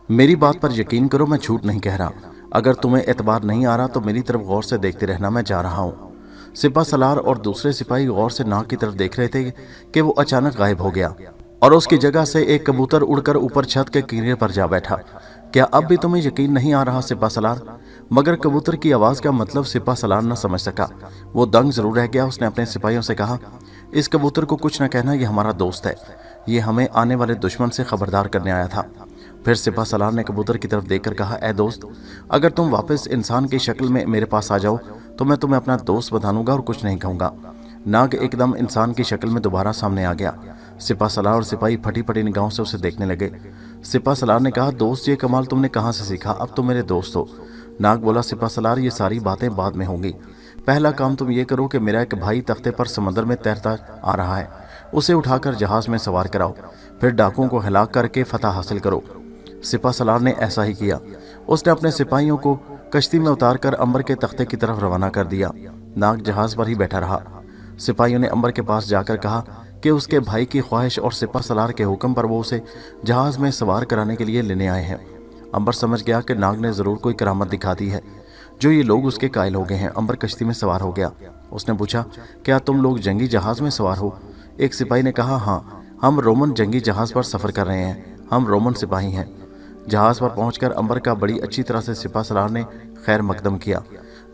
मेरी बात पर यकीन करो, मैं झूठ नहीं कह रहा। अगर तुम्हें एतबार नहीं आ रहा तो मेरी तरफ गौर से देखते रहना, मैं जा रहा हूँ। सिपाहसालार और दूसरे सिपाही गौर से नाग की तरफ देख रहे थे कि वो अचानक गायब हो गया और उसकी जगह से एक कबूतर उड़कर ऊपर छत के किनारे पर जा बैठा। क्या अब भी तुम्हें यकीन नहीं आ रहा सिपाहसालार? मगर कबूतर की आवाज का मतलब सिपाहसालार न समझ सका। वो दंग जरूर रह गया। उसने अपने सिपाहियों से कहा, इस कबूतर को कुछ न कहना, ये हमारा दोस्त है। ये हमें आने वाले दुश्मन से खबरदार करने आया था। फिर सिपाहसालार ने कबूतर की तरफ देखकर कहा, ऐ दोस्त, अगर तुम वापस इंसान की शक्ल में मेरे पास आ जाओ तो मैं तुम्हें अपना दोस्त बता दूंगा और कुछ नहीं कहूंगा। नाग एकदम इंसान की शक्ल में दोबारा सामने आ गया। सिपाहसालार और सिपाही फटी फटी निगाहों से उसे देखने लगे। सिपाहसालार ने कहा, दोस्त, ये कमाल तुमने कहाँ से सीखा? अब तुम मेरे दोस्त हो। नाग बोला, सिपाहसालार, ये सारी बातें बाद में होंगी। पहला काम तुम ये करो कि मेरा एक भाई तख्ते पर समंदर में तैरता आ रहा है, उसे उठाकर जहाज में सवार कराओ, फिर डाकुओं को हिलाक करके फतह हासिल करो। सिपाहसालार ने ऐसा ही किया। उसने अपने सिपाहियों को कश्ती में उतारकर अंबर के तख्ते की तरफ रवाना कर दिया। नाग जहाज पर ही बैठा रहा। सिपाहियों ने अंबर के पास जाकर कहा कि उसके भाई की ख्वाहिश और सिपाहसालार के हुक्म पर वो उसे जहाज में सवार कराने के लिए लेने आए हैं। अंबर समझ गया कि नाग ने जरूर कोई करामत दिखा दी है जो ये लोग उसके कायल हो गए हैं। अंबर कश्ती में सवार हो गया। उसने पूछा, क्या तुम लोग जंगी जहाज में सवार हो? एक सिपाही ने कहा, हाँ, हम रोमन जंगी जहाज पर सफर कर रहे हैं, हम रोमन सिपाही हैं। जहाज पर पहुंचकर अंबर का बड़ी अच्छी तरह से सिपाहसालार ने खैर मकदम किया।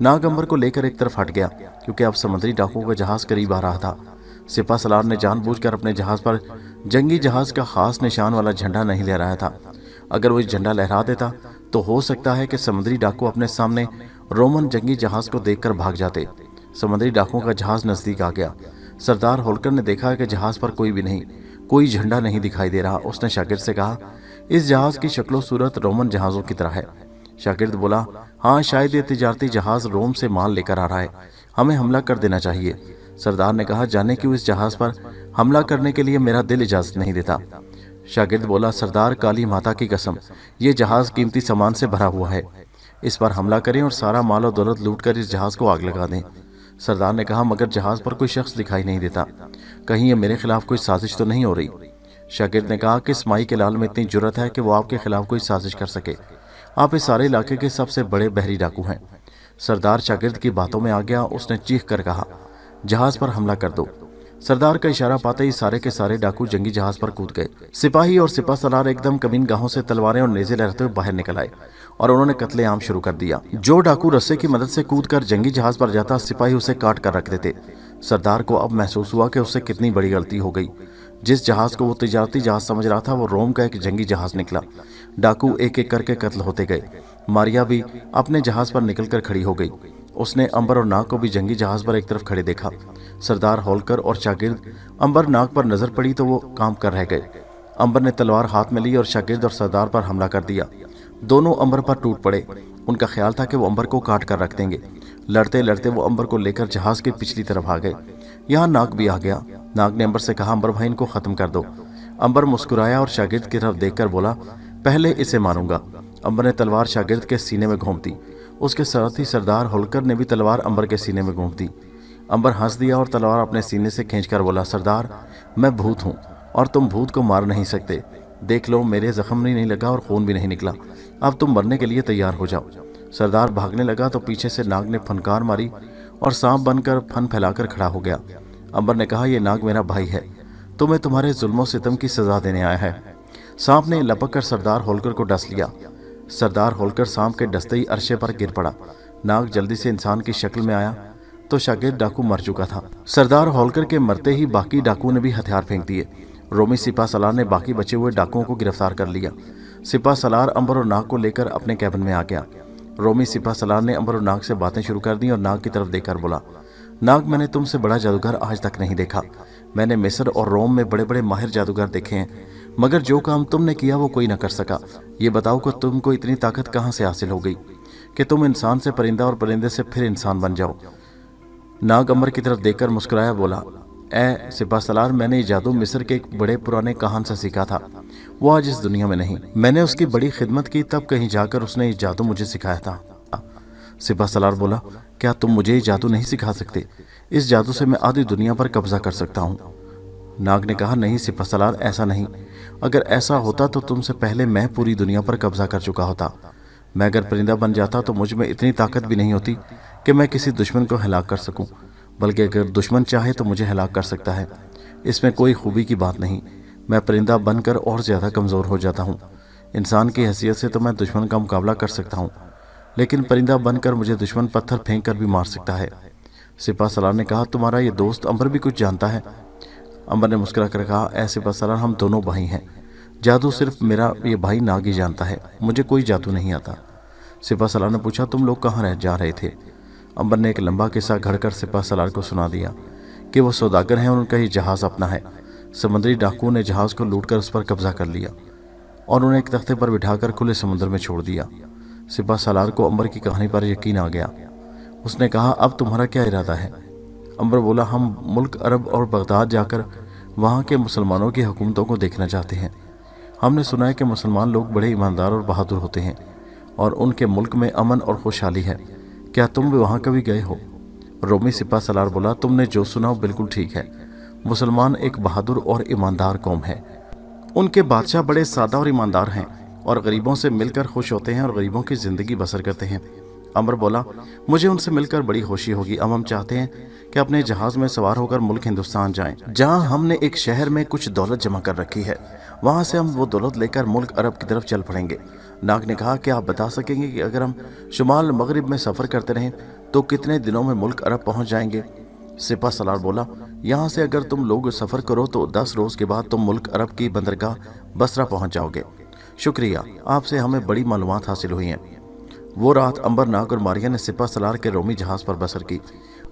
नाग अंबर को लेकर एक तरफ हट गया क्योंकि अब समुद्री डाकुओं का जहाज करीब आ रहा था। सिपाहसालार ने जानबूझकर अपने जहाज पर जंगी जहाज का खास निशान वाला झंडा नहीं लहराया था। अगर वो झंडा लहरा देता तो हो सकता है कि समुद्री डाकू अपने सामने रोमन जंगी जहाज को देखकर भाग जाते। समुद्री डाकुओं का जहाज नजदीक आ गया। सरदार होलकर ने देखा कि जहाज पर कोई भी नहीं, कोई झंडा नहीं दिखाई दे रहा। उसने शागिर्द से कहा, इस जहाज की शक्लो सूरत रोमन जहाज़ों की तरह है। शागिर्द बोला, हाँ, शायद ये तिजारती जहाज रोम से माल लेकर आ रहा है, हमें हमला कर देना चाहिए। सरदार ने कहा, जाने क्यों इस जहाज पर हमला करने के लिए मेरा दिल इजाजत नहीं देता। शागिर्द बोला, सरदार, काली माता की कसम, ये जहाज कीमती सामान से भरा हुआ है, इस पर हमला करें और सारा माल और दौलत लूट कर इस जहाज को आग लगा दें। सरदार ने कहा, मगर जहाज पर कोई शख्स दिखाई नहीं देता, कहीं ये मेरे खिलाफ कोई साजिश तो नहीं हो रही? शागिर्द ने कहा कि इस्माई के लाल में इतनी जुर्रत है कि वो आपके खिलाफ कोई साजिश कर सके। आप इस सारे इलाके के सबसे बड़े बहरी डाकू हैं। सरदार शागिर्द की बातों में आ गया। उसने चीख कर कहा, जहाज पर हमला कर दो। सरदार का इशारा पाते ही सारे के सारे डाकू जंगी जहाज पर कूद गए। सिपाही और सिपाहसालार एकदम कमीन गाहों से तलवारें और नेज़े लहराते हुए बाहर निकल आए और उन्होंने कत्लेआम शुरू कर दिया। जो डाकू रस्से की मदद से कूदकर जंगी जहाज पर जाता, सिपाही उसे काट कर रख देते। सरदार को अब महसूस हुआ कि उससे कितनी बड़ी गलती हो गई। जिस जहाज को वो तिजारती जहाज समझ रहा था वो रोम का एक जंगी जहाज निकला। डाकू एक एक करके कत्ल होते गए। मारिया भी अपने जहाज पर निकलकर खड़ी हो गई। उसने अंबर और नाग को भी जंगी जहाज पर एक तरफ खड़े देखा। सरदार होलकर और शागिर्द अंबर नाग पर नजर पड़ी तो वो काम कर रह गए। अंबर ने तलवार हाथ में ली और शागिर्द और सरदार पर हमला कर दिया। दोनों अंबर पर टूट पड़े। उनका ख्याल था कि वो अंबर को काट कर रख देंगे। लड़ते लड़ते वो अंबर को लेकर जहाज की पिछली तरफ आ गए। यहाँ नाग भी आ गया। नाग ने अंबर से कहा, अंबर भाई, इनको खत्म कर दो। अंबर मुस्कुराया और शागिर्द की तरफ देखकर बोला, पहले इसे मारूंगा। अंबर ने तलवार शागिर्द के सीने में घोंप दी। उसके साथ ही सरदार होलकर ने भी तलवार अंबर के सीने में घोंप दी। अंबर हंस दिया और तलवार अपने सीने से खींचकर बोला, सरदार, मैं भूत हूँ और तुम भूत को मार नहीं सकते। देख लो, मेरे जख्म नहीं लगा और खून भी नहीं निकला। अब तुम मरने के लिए तैयार हो जाओ। सरदार भागने लगा तो पीछे से नाग ने फनकार मारी और सांप बनकर फन फैलाकर खड़ा हो गया। अंबर ने कहा, यह नाग मेरा भाई है, तुम्हें तुम्हारे जुल्मों सितम की सजा देने आया है। सांप ने लपक कर सरदार होलकर को डस लिया। सरदार होलकर सांप के डसते ही अरशे पर गिर पड़ा। नाग जल्दी से इंसान की शक्ल में आया तो शागिर्द डाकू मर चुका था। सरदार होलकर के मरते ही बाकी डाकुओं ने भी हथियार फेंक दिए। रोमी सिपाहसालार ने बाकी बचे हुए डाकुओं को गिरफ्तार कर लिया। सिपाहसालार अंबर और नाग को लेकर अपने कैबिन में आ गया। रोमी सिपाहसालार ने अंबर और नाग से बातें शुरू कर दी और नाग की तरफ देखकर बोला, नाग, मैंने तुमसे बड़ा जादूगर आज तक नहीं देखा। मैंने मिस्र और रोम में बड़े बड़े माहिर जादूगर देखे हैं, मगर जो काम तुमने किया वो कोई न कर सका। ये बताओ कि तुमको इतनी ताकत कहाँ से हासिल हो गई कि तुम इंसान से परिंदा और परिंदे से फिर इंसान बन जाओ। नाग अंबर की तरफ देखकर मुस्कुराया, बोला, ए सिपहसालार, मैंने ये जादू मिस्र के एक बड़े पुराने कहान से सीखा था। वो आज इस दुनिया में नहीं। मैंने उसकी बड़ी खिदमत की, तब कहीं जाकर उसने ये जादू मुझे सिखाया था। सिपहसालार बोला, क्या तुम मुझे ये जादू नहीं सिखा सकते? इस जादू से मैं आधी दुनिया पर कब्जा कर सकता हूँ। नाग ने कहा, नहीं सिपहसालार, ऐसा नहीं। अगर ऐसा होता तो तुमसे पहले मैं पूरी दुनिया पर कब्जा कर चुका होता। मैं अगर परिंदा बन जाता तो मुझ में इतनी ताकत भी नहीं होती कि मैं किसी दुश्मन को हलाक कर सकूं, बल्कि अगर दुश्मन चाहे तो मुझे हलाक कर सकता है। इसमें कोई खूबी की बात नहीं। मैं परिंदा बनकर और ज़्यादा कमज़ोर हो जाता हूँ। इंसान की हैसियत से तो मैं दुश्मन का मुकाबला कर सकता हूँ, लेकिन परिंदा बनकर मुझे दुश्मन पत्थर फेंक कर भी मार सकता है। सिपहसालार ने कहा, तुम्हारा ये दोस्त अंबर भी कुछ जानता है? अंबर ने मुस्कुरा कर कहा, ऐ सिपहसालार, हम दोनों भाई हैं। जादू सिर्फ मेरा ये भाई नाग ही जानता है, मुझे कोई जादू नहीं आता। सिपहसालार ने पूछा, तुम लोग कहाँ जा रहे थे? अंबर ने एक लंबा किस्सा घड़कर सिपहसालार को सुना दिया कि वो सौदागर हैं और उनका ये जहाज़ अपना है। समुद्री डाकुओं ने जहाज़ को लूटकर उस पर कब्जा कर लिया और उन्हें एक तख्ते पर बिठाकर खुले समुद्र में छोड़ दिया। सिपहसालार को अंबर की कहानी पर यकीन आ गया। उसने कहा, अब तुम्हारा क्या इरादा है? अंबर बोला, हम मुल्क अरब और बगदाद जाकर वहाँ के मुसलमानों की हुकूमतों को देखना चाहते हैं। हमने सुना है कि मुसलमान लोग बड़े ईमानदार और बहादुर होते हैं और उनके मुल्क में अमन और खुशहाली है। क्या तुम भी वहाँ कभी गए हो? रोमी सिपहसालार बोला, तुमने जो सुना वो बिल्कुल ठीक है। मुसलमान एक बहादुर और ईमानदार कौम है। उनके बादशाह बड़े सादा और ईमानदार हैं और गरीबों से मिलकर खुश होते हैं और गरीबों की ज़िंदगी बसर करते हैं। अमर बोला, मुझे उनसे मिलकर बड़ी खुशी होगी। अब हम चाहते हैं कि अपने जहाज़ में सवार होकर मुल्क हिंदुस्तान जाएं, जहां हमने एक शहर में कुछ दौलत जमा कर रखी है। वहां से हम वो दौलत लेकर मुल्क अरब की तरफ चल पड़ेंगे। नाग ने कहा, क्या आप बता सकेंगे कि अगर हम शुमाल मगरिब में सफ़र करते रहें तो कितने दिनों में मुल्क अरब पहुँच जाएंगे? सिपहसालार बोला, यहाँ से अगर तुम लोग सफ़र करो तो 10 रोज़ के बाद तुम मुल्क अरब की बंदरगाह बसरा पहुँच जाओगे। शुक्रिया, आपसे हमें बड़ी मालूमात हासिल हुई हैं। वो रात अंबर, नाग और मारिया ने सिपहसालार के रोमी जहाज़ पर बसर की।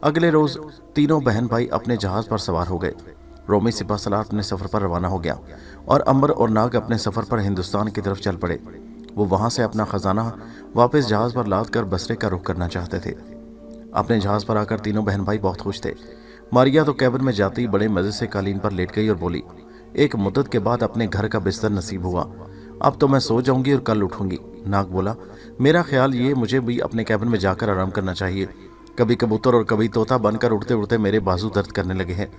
अगले रोज़ तीनों बहन भाई अपने जहाज़ पर सवार हो गए। रोमी सिपहसालार अपने सफ़र पर रवाना हो गया और अंबर और नाग अपने सफ़र पर हिंदुस्तान की तरफ चल पड़े। वो वहाँ से अपना ख़जाना वापस जहाज़ पर लाद कर बसरे का रुख करना चाहते थे। अपने जहाज़ पर आकर तीनों बहन भाई बहुत खुश थे। मारिया तो कैबिन में जाते ही बड़े मज़े से कालीन पर लेट गई और बोली, एक मुद्दत के बाद अपने घर का बिस्तर नसीब हुआ। अब तो मैं सो जाऊंगी और कल उठूंगी। नाग बोला, मेरा ख्याल ये मुझे भी अपने कैबिन में जाकर आराम करना चाहिए। कभी कबूतर और कभी तोता बनकर उड़ते उड़ते मेरे बाजू दर्द करने लगे हैं।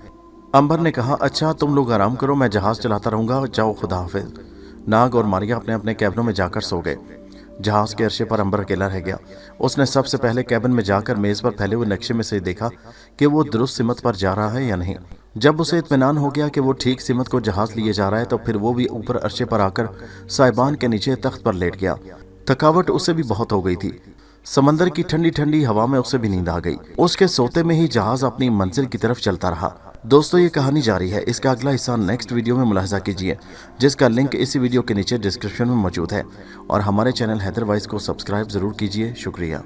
अंबर ने कहा, अच्छा तुम लोग आराम करो, मैं जहाज़ चलाता रहूँगा, जाओ खुदा हाफिज। नाग और मारिया अपने अपने कैबिनों में जाकर सो गए। जहाज़ के अरशे पर अंबर अकेला रह गया। उसने सबसे पहले कैबिन में जाकर मेज़ पर फैले हुए नक्शे में से देखा कि वो दुरुस्त सिमत पर जा रहा है या नहीं। जब उसे इत्मीनान हो गया कि वो ठीक सिमत को जहाज़ लिए जा रहा है तो फिर वो भी ऊपर अरशे पर आकर साइबान के नीचे तख्त पर लेट गया। थकावट उसे भी बहुत हो गई थी। समंदर की ठंडी ठंडी हवा में उसे भी नींद आ गई। उसके सोते में ही जहाज़ अपनी मंजिल की तरफ चलता रहा। दोस्तों, ये कहानी जारी है। इसका अगला हिस्सा नेक्स्ट वीडियो में मुलाहिजा कीजिए, जिसका लिंक इसी वीडियो के नीचे डिस्क्रिप्शन में मौजूद है। और हमारे चैनल हैदर वाइस को सब्सक्राइब ज़रूर कीजिए। शुक्रिया।